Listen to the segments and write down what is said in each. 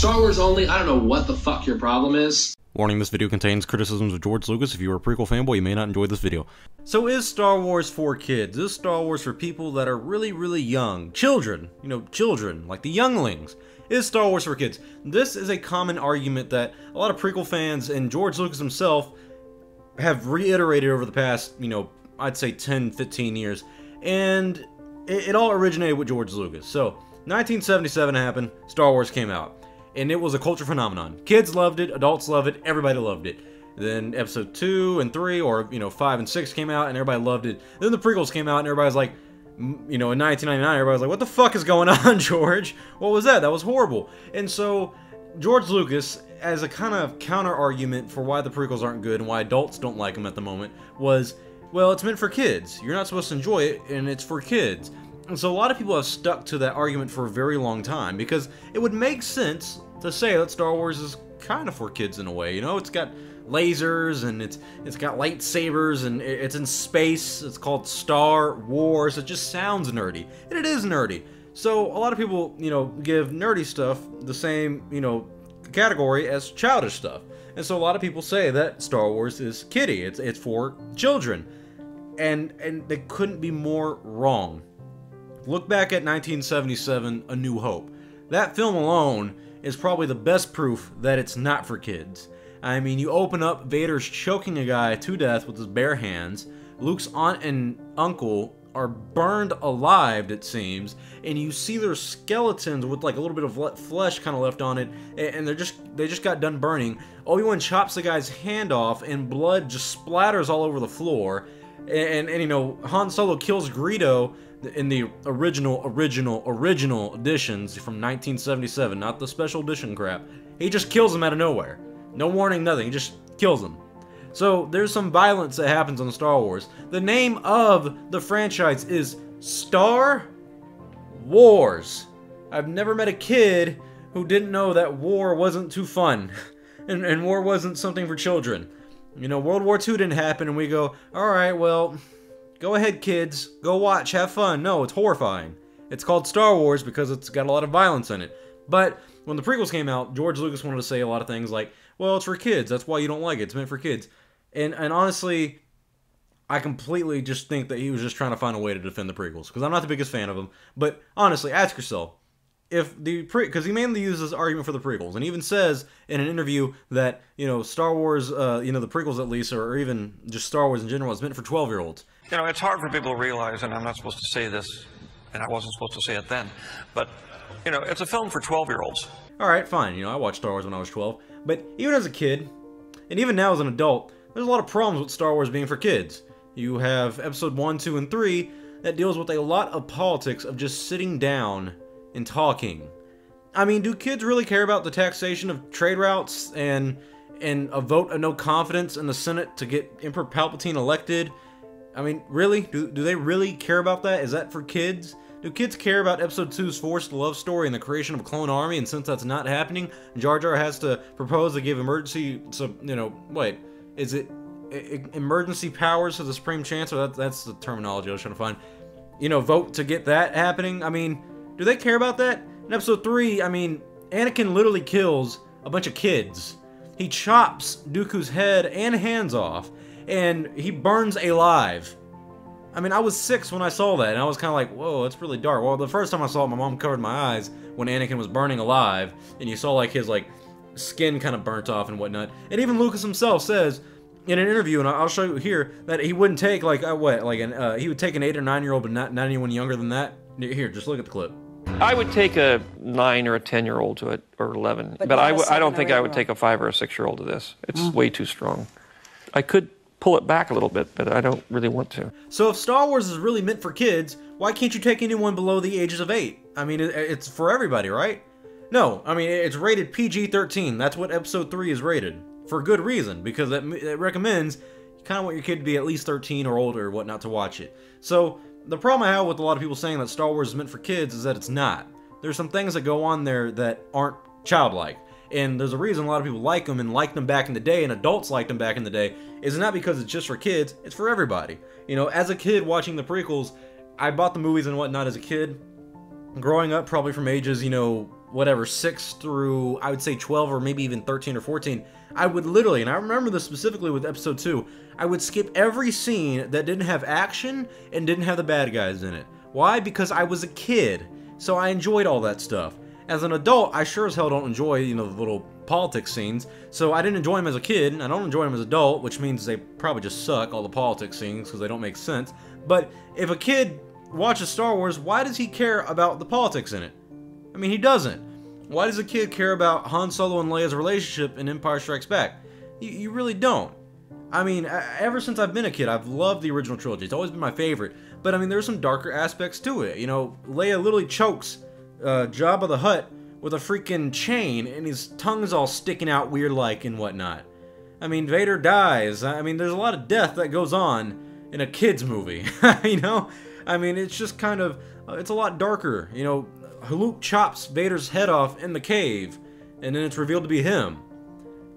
Star Wars only, I don't know what the fuck your problem is. Warning, this video contains criticisms of George Lucas. If you are a prequel fanboy, you may not enjoy this video. So is Star Wars for kids? Is Star Wars for people that are really, really young? Children, children, like the younglings. Is Star Wars for kids? This is a common argument that a lot of prequel fans and George Lucas himself have reiterated over the past, I'd say 10, 15 years. And it all originated with George Lucas. So, 1977 happened, Star Wars came out. And it was a culture phenomenon. Kids loved it, adults loved it, everybody loved it. Then episode 2 and 3, or 5 and 6 came out and everybody loved it. Then the prequels came out and everybody's like, in 1999, everybody's like, what the fuck is going on, George? What was that? That was horrible. And so, George Lucas, as a kind of counter-argument for why the prequels aren't good and why adults don't like them at the moment, was, well, it's meant for kids. You're not supposed to enjoy it, and it's for kids. And so a lot of people have stuck to that argument for a very long time, because it would make sense to say that Star Wars is kind of for kids in a way. It's got lasers, and it's got lightsabers, and it's in space. It's called Star Wars. It just sounds nerdy, and it is nerdy. So a lot of people, give nerdy stuff the same, category as childish stuff. And so a lot of people say that Star Wars is kiddie. It's for children. And they couldn't be more wrong. Look back at 1977, A New Hope. That film alone is probably the best proof that it's not for kids. I mean, you open up, Vader's choking a guy to death with his bare hands. Luke's aunt and uncle are burned alive, it seems, and you see their skeletons with like a little bit of flesh kind of left on it, and they just got done burning. Obi-Wan chops the guy's hand off, and blood just splatters all over the floor. And Han Solo kills Greedo in the original editions from 1977, not the special edition crap. He just kills him out of nowhere. No warning, nothing. He just kills him. So there's some violence that happens on Star Wars. The name of the franchise is Star Wars. I've never met a kid who didn't know that war wasn't too fun. and war wasn't something for children. World War II didn't happen and we go, alright, well, go ahead kids, go watch, have fun. No, it's horrifying. It's called Star Wars because it's got a lot of violence in it. But when the prequels came out, George Lucas wanted to say a lot of things like, well, it's for kids, that's why you don't like it, it's meant for kids. And honestly, I completely just think that he was just trying to find a way to defend the prequels, because I'm not the biggest fan of them. But honestly, ask yourself, because he mainly uses this argument for the prequels, and he even says in an interview that, Star Wars, the prequels at least, or even just Star Wars in general, is meant for 12-year-olds. It's hard for people to realize, and I'm not supposed to say this, and I wasn't supposed to say it then, but, it's a film for 12-year-olds. Alright, fine, I watched Star Wars when I was 12, but even as a kid, and even now as an adult, there's a lot of problems with Star Wars being for kids. You have Episode 1, 2, and 3 that deals with a lot of politics of just sitting down and talking. I mean, do kids really care about the taxation of trade routes and a vote of no confidence in the Senate to get Emperor Palpatine elected? I mean, really? Do they really care about that? Is that for kids? Do kids care about Episode 2's forced love story and the creation of a clone army? And since that's not happening, Jar Jar has to propose to give emergency, is it emergency powers to the Supreme Chancellor? That's the terminology I was trying to find. Vote to get that happening? I mean, do they care about that? In Episode 3, I mean, Anakin literally kills a bunch of kids. He chops Dooku's head and hands off, and he burns alive. I mean, I was 6 when I saw that, and I was kind of like, whoa, that's really dark. Well, the first time I saw it, my mom covered my eyes when Anakin was burning alive, and you saw, his, skin kind of burnt off and whatnot. And even Lucas himself says in an interview, and I'll show you here, that he wouldn't take, he would take an 8 or 9-year-old, but not anyone younger than that. Here, just look at the clip. I would take a 9 or a 10-year-old to it, or 11. But I don't think I would take a 5 or a 6-year-old to this. It's way too strong. I could pull it back a little bit, but I don't really want to. So if Star Wars is really meant for kids, why can't you take anyone below the ages of 8? I mean, it's for everybody, right? No, I mean, it's rated PG-13. That's what Episode 3 is rated. For good reason, because it recommends you kind of want your kid to be at least 13 or older or whatnot to watch it. So the problem I have with a lot of people saying that Star Wars is meant for kids is that it's not. There's some things that go on there that aren't childlike. And there's a reason a lot of people like them and liked them back in the day, and adults liked them back in the day, is not because it's just for kids, it's for everybody. As a kid watching the prequels, I bought the movies and whatnot as a kid. growing up probably from ages, you know, whatever, 6 through, I would say 12 or maybe even 13 or 14, I would literally, and I remember this specifically with episode 2, I would skip every scene that didn't have action and didn't have the bad guys in it. Why? Because I was a kid, so I enjoyed all that stuff. As an adult, I sure as hell don't enjoy, you know, the little politics scenes, so I didn't enjoy them as a kid, and I don't enjoy them as an adult, which means they probably just suck, all the politics scenes, because they don't make sense. But if a kid watches Star Wars, why does he care about the politics in it? I mean, he doesn't. Why does a kid care about Han Solo and Leia's relationship in Empire Strikes Back? You really don't. I mean, ever since I've been a kid, I've loved the original trilogy. It's always been my favorite. But I mean, there's some darker aspects to it. You know, Leia literally chokes Jabba the Hutt with a freaking chain, and his tongue's all sticking out weird-like and whatnot. I mean, Vader dies. I mean, there's a lot of death that goes on in a kid's movie. You know? I mean, it's just kind of, it's a lot darker. You know, Luke chops Vader's head off in the cave, and then it's revealed to be him.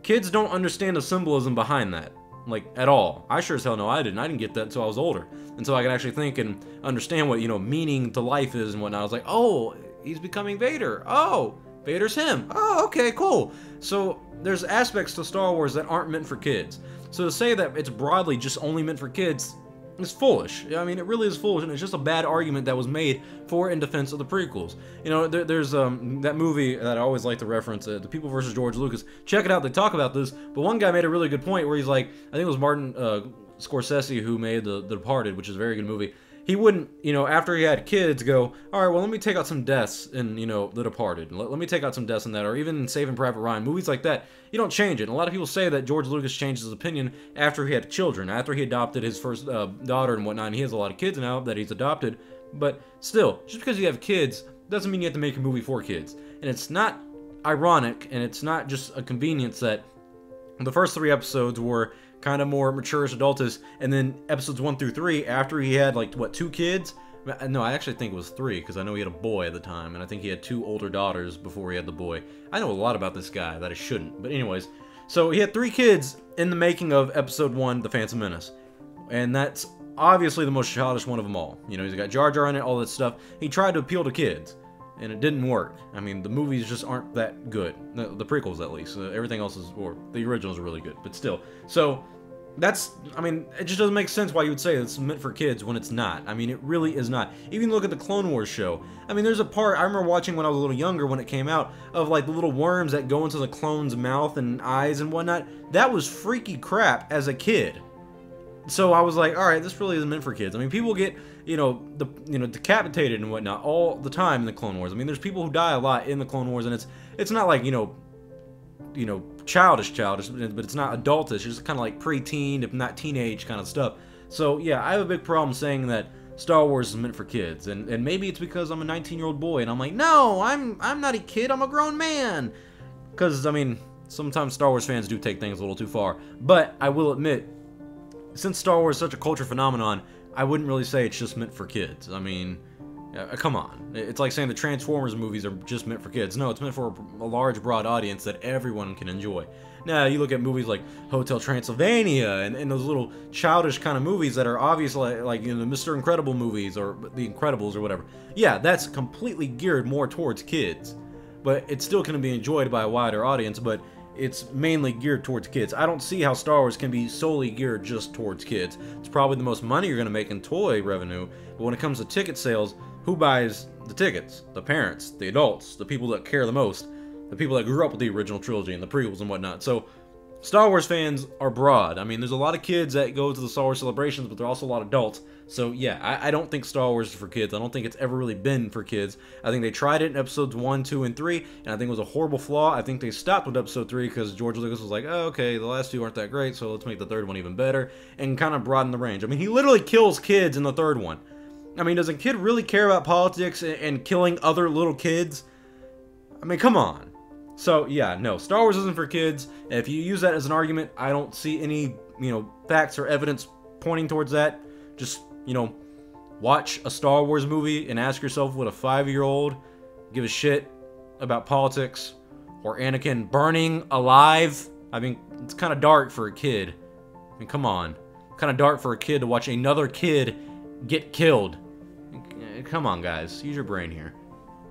Kids don't understand the symbolism behind that, like, at all. I sure as hell know I didn't. I didn't get that until I was older. Until I could actually think and understand what, you know, meaning to life is and whatnot. I was like, oh, he's becoming Vader. Oh, Vader's him. Oh, okay, cool. So, there's aspects to Star Wars that aren't meant for kids. So to say that it's broadly just only meant for kids is foolish. I mean, it really is foolish, and it's just a bad argument that was made for in defense of the prequels. You know, there's that movie that I always like to reference, The People versus George Lucas. Check it out, they talk about this, but one guy made a really good point where he's like, I think it was Martin Scorsese who made The Departed, which is a very good movie. He wouldn't, you know, after he had kids, go, alright, well, let me take out some deaths in, you know, The Departed. Let me take out some deaths in that, or even in Saving Private Ryan. Movies like that, you don't change it. And a lot of people say that George Lucas changed his opinion after he had children, after he adopted his first daughter and whatnot, and he has a lot of kids now that he's adopted. But still, just because you have kids doesn't mean you have to make a movie for kids. And it's not ironic, and it's not just a convenience that the first 3 episodes were kind of more mature-ish adultish, and then episodes 1 through 3, after he had, like, what, 2 kids? No, I actually think it was 3, because I know he had a boy at the time, and I think he had 2 older daughters before he had the boy. I know a lot about this guy that I shouldn't, but anyways. So he had 3 kids in the making of episode 1, The Phantom Menace. And that's obviously the most childish one of them all. You know, he's got Jar Jar in it, all that stuff. He tried to appeal to kids, and it didn't work. I mean, the movies just aren't that good. The prequels, at least. Everything else is, or the originals are really good, but still. So that's, I mean, it just doesn't make sense why you would say it's meant for kids when it's not. I mean, it really is not. Even look at the Clone Wars show. I mean, there's a part, I remember watching when I was a little younger when it came out, of like the little worms that go into the clone's mouth and eyes and whatnot. That was freaky crap as a kid. So I was like, alright, this really isn't meant for kids. I mean, people get, you know, decapitated and whatnot all the time in the Clone Wars. I mean, there's people who die a lot in the Clone Wars, and it's not like, you know, childish, but it's not adultish. It's just kind of like preteen, if not teenage kind of stuff. So yeah, I have a big problem saying that Star Wars is meant for kids, and maybe it's because I'm a 19-year-old boy, and I'm like, no, I'm not a kid, I'm a grown man. Because, I mean, sometimes Star Wars fans do take things a little too far. But I will admit, since Star Wars is such a culture phenomenon, I wouldn't really say it's just meant for kids. I mean, come on. It's like saying the Transformers movies are just meant for kids. No, it's meant for a large, broad audience that everyone can enjoy. Now, you look at movies like Hotel Transylvania and those little childish kind of movies that are obviously like, you know, the Mr. Incredible movies or The Incredibles or whatever. Yeah, that's completely geared more towards kids. But it's still going to be enjoyed by a wider audience, but it's mainly geared towards kids. I don't see how Star Wars can be solely geared just towards kids. It's probably the most money you're going to make in toy revenue, but when it comes to ticket sales, who buys the tickets? The parents, the adults, the people that care the most, the people that grew up with the original trilogy and the prequels and whatnot. So, Star Wars fans are broad. I mean, there's a lot of kids that go to the Star Wars celebrations, but there are also a lot of adults. So, yeah, I don't think Star Wars is for kids. I don't think it's ever really been for kids. I think they tried it in episodes 1, 2, and 3, and I think it was a horrible flaw. I think they stopped with episode 3 because George Lucas was like, oh, okay, the last 2 aren't that great, so let's make the third one even better, and kind of broaden the range. I mean, he literally kills kids in the third one. I mean, does a kid really care about politics and killing other little kids? I mean, come on. So, yeah, no, Star Wars isn't for kids. If you use that as an argument, I don't see any, facts or evidence pointing towards that. Just, watch a Star Wars movie and ask yourself, would a 5-year-old give a shit about politics or Anakin burning alive? I mean, it's kind of dark for a kid. I mean, come on. Kind of dark for a kid to watch another kid get killed. Come on, guys. Use your brain here.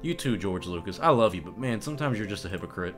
You too, George Lucas. I love you, but man, sometimes you're just a hypocrite.